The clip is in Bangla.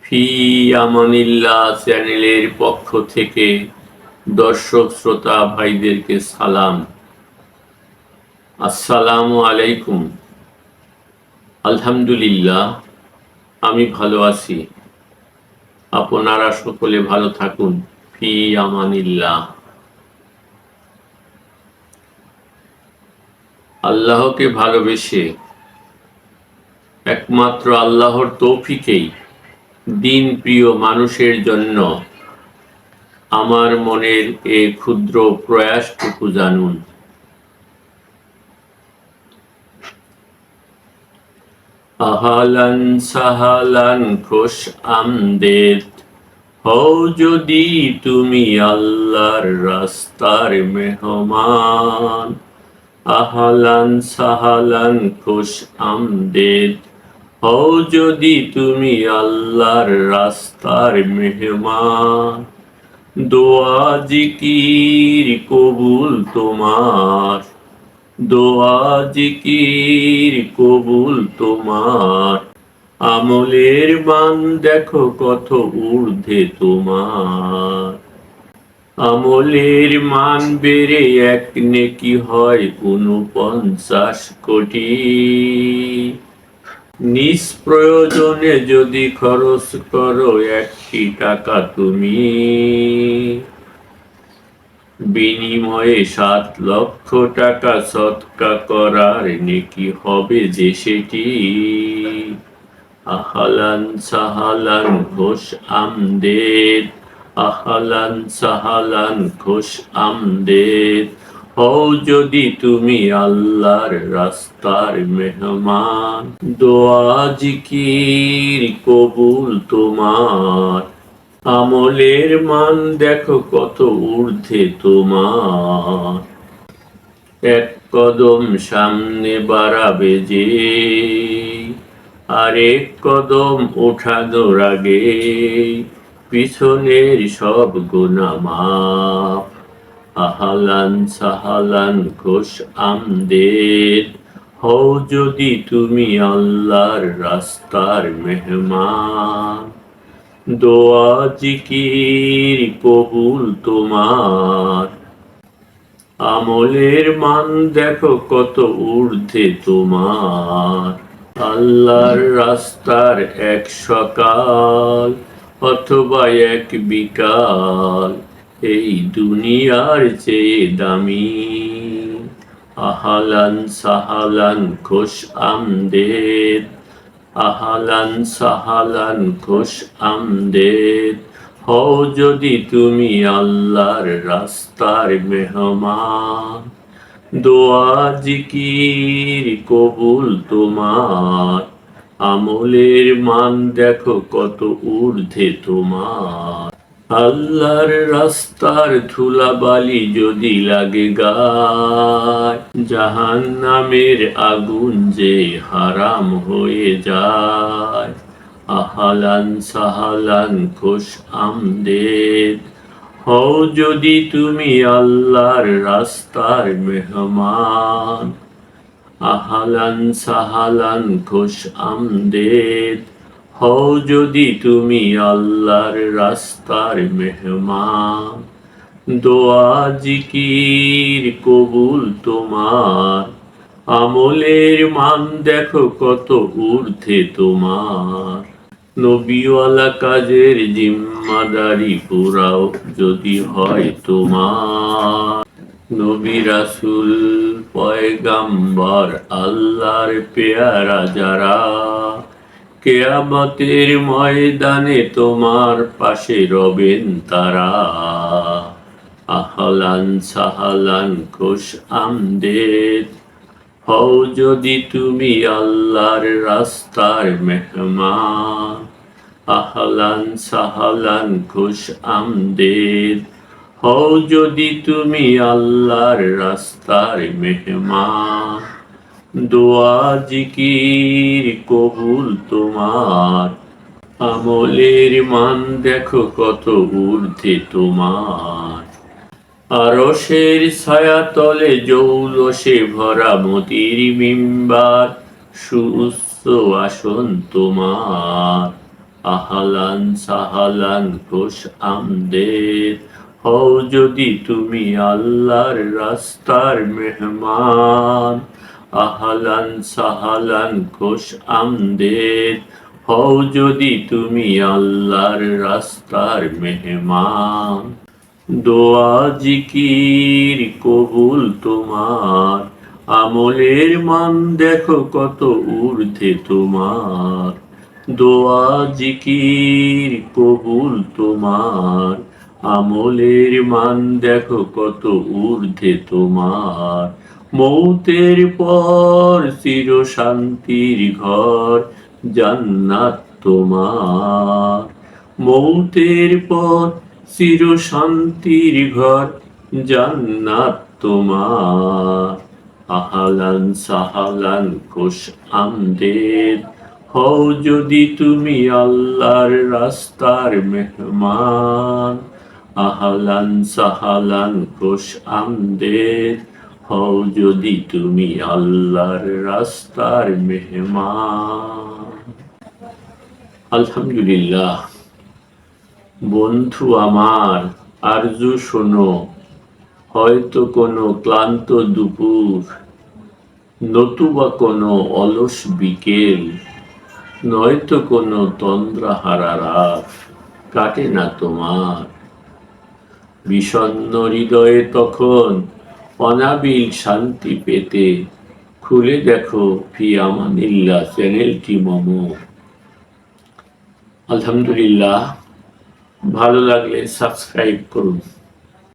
ফি আমানিল্লাহ চ্যানেলের পক্ষ থেকে দর্শক শ্রোতা ভাইদেরকে সালাম। আসসালামু আলাইকুম। আলহামদুলিল্লাহ, আমি ভালো আছি। আপনারা সকলে ভালো থাকুন। ফি আমানিল্লাহ। আল্লাহকে ভালোবেসে একমাত্র আল্লাহর তৌফিকেই দিন প্রিয় মানুষের জন্য আমার মনের এ ক্ষুদ্র প্রয়াসটুকু জানুন। আহালান সাহালান খোশ আমদেদ হও যদি তুমি আল্লাহর রাস্তার মেহমান। আহালান সাহালান খোশ আমদেদ হও যদি তুমি আল্লাহর রাস্তার মেহমান। দোয়া জিকির কবুল তোমার, দোয়া জিকির কবুল তোমার। আমলের মান দেখো কত ঊর্ধ্বে তোমার। আমলের মান বেড়ে এক নেকি হয় 49 কোটি। নিষ্প্রয়োজনে যদি খরচ করো 1টি টাকা তুমি, বিনিময়ে 7 লক্ষ টাকা সদকা করার নেকি হবে যে সেটি। আহালান সাহালান খোশ আমদেদ, আহালান সাহালান খোশ আমদেদ হও যদি তুমি আল্লাহর রাস্তার মেহমান। দোয়া জিকির কবুল তোমার, আমলের মান দেখো কত ঊর্ধ্বে তোমার। এক কদম সামনে বাড়াবে যে, আরেক কদম ওঠানোর আগে পিছনের সব গুনাহ মাফ। আহালান সাহালান খোশ আমদেদ হও যদি তুমি আল্লাহর রাস্তার মেহমান। দোয়া জিকির কবুল তোমার, আমলের মান দেখো কত ঊর্ধ্বে তোমার। আল্লাহর রাস্তার এক সকাল অথবা এক বিকাল এই দুনিয়ার চেয়ে দামি। আহালান সাহালান খোশ আমদেদ, আহালান সাহালান খোশ আমদেদ হও যদি তুমি আল্লাহর রাস্তার মেহমান। দোয়া জিকির কবুল তোমার, আমলের মান দেখো কত ঊর্ধ্বে তোমার। আল্লাহর রাস্তার ধুলাবালি যদি লাগে গায়, জাহান্নামের আগুন যে হারাম হয়ে যায়। আহালান সাহালান খোশ আমদেদ হও যদি তুমি আল্লাহর রাস্তার মেহমান। আহালান সাহালান খোশ আমদেদ হও যদি তুমি আল্লাহর রাস্তার মেহমান। দোয়া জিকির কবুল তোমার, আমলের মান দেখো কত ঊর্ধ্বে তোমার। নবীওয়ালা কাজের জিম্মাদারি পুরাও যদি হয় তোমার। নবী রাসূল পয়গাম্বর আল্লাহর পেয়ারা যারা, কিয়ামতের ময়দানে তোমার পাশে রবেন তারা। আহালান সাহালান খোশ আমদেদ হও যদি তুমি আল্লাহর রাস্তার মেহমান। আহালান সাহালান খোশ আমদেদ হও যদি তুমি আল্লাহর রাস্তার মেহমান। দোয়া জিকির কবুল তোমার, আমলের মান দেখো কত ঊর্ধ্বে তোমার। আরশের ছায়া তলে জৌলসে ভরা মতির মিম্বার, সুউচ্চ আসন তোমার। আহলান সাহালান খুশ আমদেদ। হও যদি তুমি আল্লাহর রাস্তার মেহমান, আহলান সাহালান খুশ আমদেদ। হও যদি তুমি আল্লাহর রাস্তার মেহমান। দোয়া জিকির কবুল তোমার, আমলের মান দেখো কত ঊর্ধ্বে তোমার। দোয়া জিকির কবুল তোমার, আমলের মান দেখো কত ঊর্ধ্বে তোমার। মৌতের পর চির শান্তির ঘর জান্নাত তোমার। মৌতের পর চির শান্তির ঘর জান্নাত তোমার। আহলান সাহালান খুশ আমদেদ। হও যদি তুমি আল্লাহর রাস্তার মেহমান, আহলান সাহালান খুশ আমদেদ। হও যদি তুমি আল্লাহর রাস্তার মেহমান। আলহামদুলিল্লাহ। বন্ধু আমার, আরজু শোনো, হয়তো কোনো ক্লান্ত দুপুর, নতুবা কোনো অলস বিকেল, নয়তো কোনো তন্দ্রাহারা রাত কাটে না তোমার। বিষণ্ণ হৃদয়ে তখন অনাবিল শান্তি পেতে খুলে দেখো ফি আমানিল্লাহ চ্যানেলটি মম। আলহামদুলিল্লাহ। ভালো লাগলে সাবস্ক্রাইব করুন।